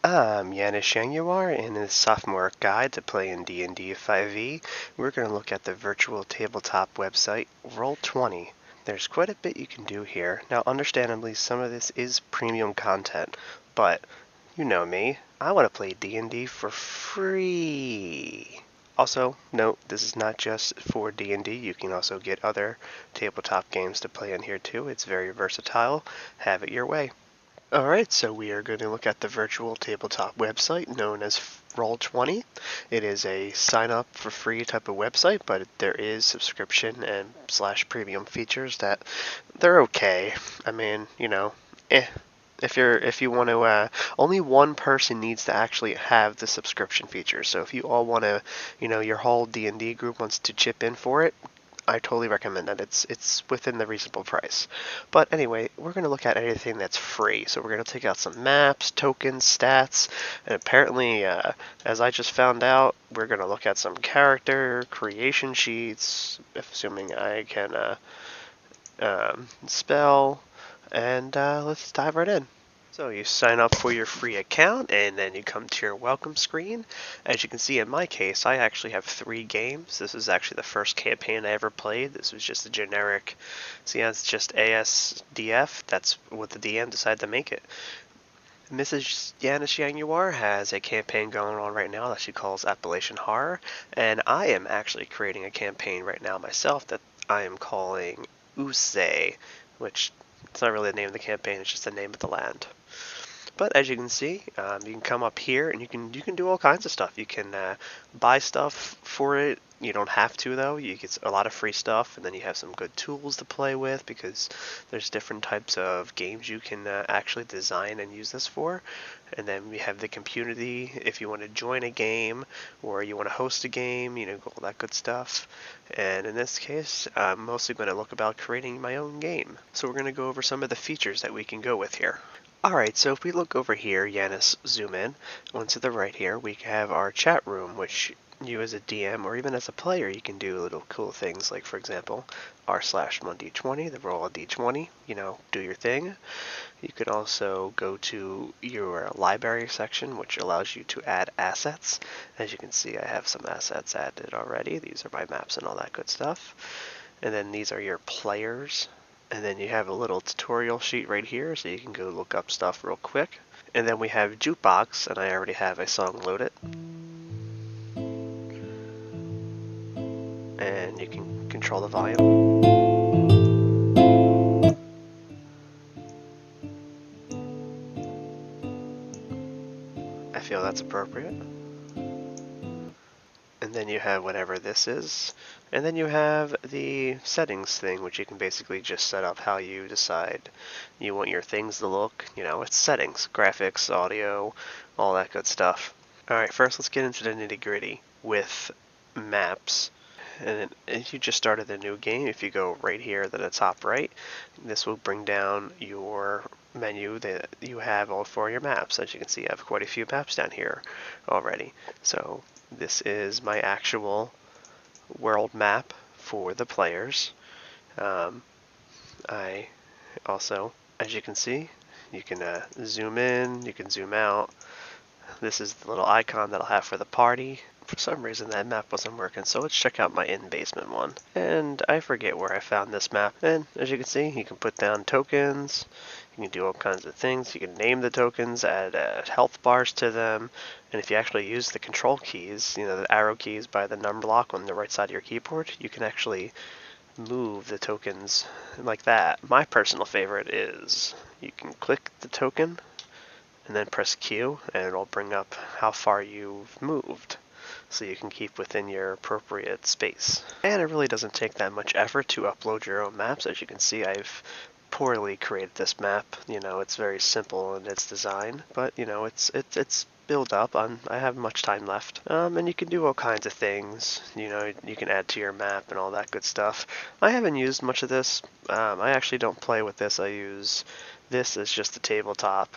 I'm Yanis Yanguar, and in this Sophomoric guide to play in D&D 5e, we're going to look at the virtual tabletop website, Roll20. There's quite a bit you can do here. Now, understandably, some of this is premium content, but you know me, I want to play D&D for free. Also, note, this is not just for D&D, you can also get other tabletop games to play in here too. It's very versatile. Have it your way. Alright, so we are going to look at the virtual tabletop website known as Roll20. It is a sign up for free type of website, but there is subscription and slash premium features that they're okay. I mean, if you want to, only one person needs to actually have the subscription feature. So if you all want to, your whole D&D group wants to chip in for it, I totally recommend that. It's within the reasonable price. But anyway, we're going to look at anything that's free. So we're going to take out some maps, tokens, stats, and apparently, as I just found out, we're going to look at some character creation sheets, assuming I can spell, and let's dive right in. So you sign up for your free account and then you come to your welcome screen. As you can see in my case, I actually have 3 games. This is actually the first campaign I ever played. This was just a generic, see, it's just ASDF. That's what the DM decided to make it. Mrs. Yanis Yanguar has a campaign going on right now that she calls Appalachian Horror, and I am actually creating a campaign right now myself that I am calling Usei, which it's not really the name of the campaign, it's just the name of the land. But as you can see, you can come up here and you can do all kinds of stuff. You can buy stuff for it. You don't have to though. You get a lot of free stuff, and then you have some good tools to play with because there's different types of games you can actually design and use this for. And then we have the community if you want to join a game or you want to host a game, all that good stuff. And in this case, I'm mostly going to look about creating my own game. So we're going to go over some of the features that we can go with here. Alright, so if we look over here, Yanis, zoom in, one to the right here, we have our chat room, which you as a DM or even as a player, you can do little cool things like, for example, r/1d20, the roll a d20, do your thing. You could also go to your library section, which allows you to add assets. As you can see, I have some assets added already. These are my maps and all that good stuff. And then these are your players. And then you have a little tutorial sheet right here, so you can go look up stuff real quick. And then we have Jukebox, and I already have a song loaded. And you can control the volume. I feel that's appropriate. And then you have whatever this is. And then you have the settings thing, which you can basically just set up how you decide you want your things to look. It's settings, graphics, audio, all that good stuff. Alright, first let's get into the nitty gritty with maps. And if you just started a new game, if you go right here to the top right, this will bring down your menu that you have all for your maps. As you can see, I have quite a few maps down here already. So this is my actual world map for the players. I also, as you can see, you can zoom in, you can zoom out. This is the little icon that I'll have for the party. For some reason that map wasn't working, so let's check out my in-basement one. And I forget where I found this map. And as you can see, you can put down tokens, you can do all kinds of things. You can name the tokens, add health bars to them, and if you actually use the control keys, the arrow keys by the number block on the right side of your keyboard, you can actually move the tokens like that. My personal favorite is you can click the token and then press Q, and it'll bring up how far you've moved, so you can keep within your appropriate space. And it really doesn't take that much effort to upload your own maps. As you can see, I've poorly created this map. It's very simple in its design, but it's build up. I have much time left, and you can do all kinds of things. You can add to your map and all that good stuff. I haven't used much of this. I actually don't play with this. I use this as just a tabletop,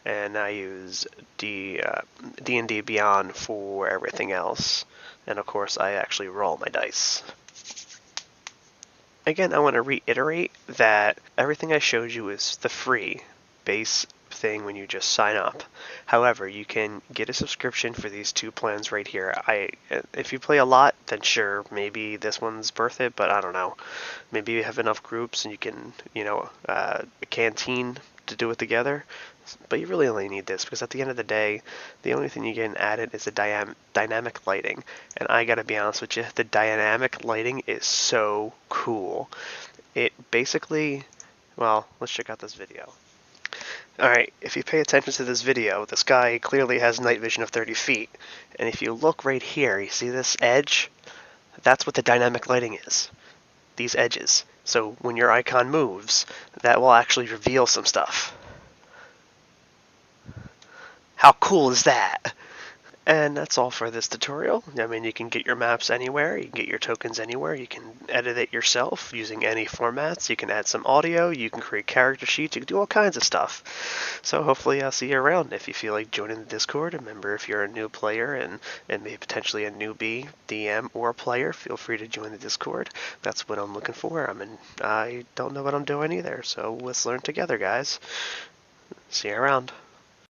and I use D&D Beyond for everything else. And of course, I actually roll my dice. Again, I want to reiterate that everything I showed you is the free base thing when you just sign up. However, you can get a subscription for these two plans right here. If you play a lot, then sure, maybe this one's worth it, but I don't know. Maybe you have enough groups and you can, a canteen to do it together. But you really only need this because at the end of the day, the only thing you get added is the dynamic lighting. And I gotta be honest with you, the dynamic lighting is so cool. It basically, well, let's check out this video. Alright, if you pay attention to this video, this guy clearly has night vision of 30 feet. And if you look right here, you see this edge? That's what the dynamic lighting is. These edges. So when your icon moves, that will actually reveal some stuff. How cool is that? And that's all for this tutorial. I mean, you can get your maps anywhere, you can get your tokens anywhere, you can edit it yourself using any formats, you can add some audio, you can create character sheets, you can do all kinds of stuff. So hopefully I'll see you around. If you feel like joining the Discord, remember if you're a new player and maybe potentially a newbie, DM, or player, feel free to join the Discord. That's what I'm looking for. I don't know what I'm doing either, so let's learn together, guys. See you around.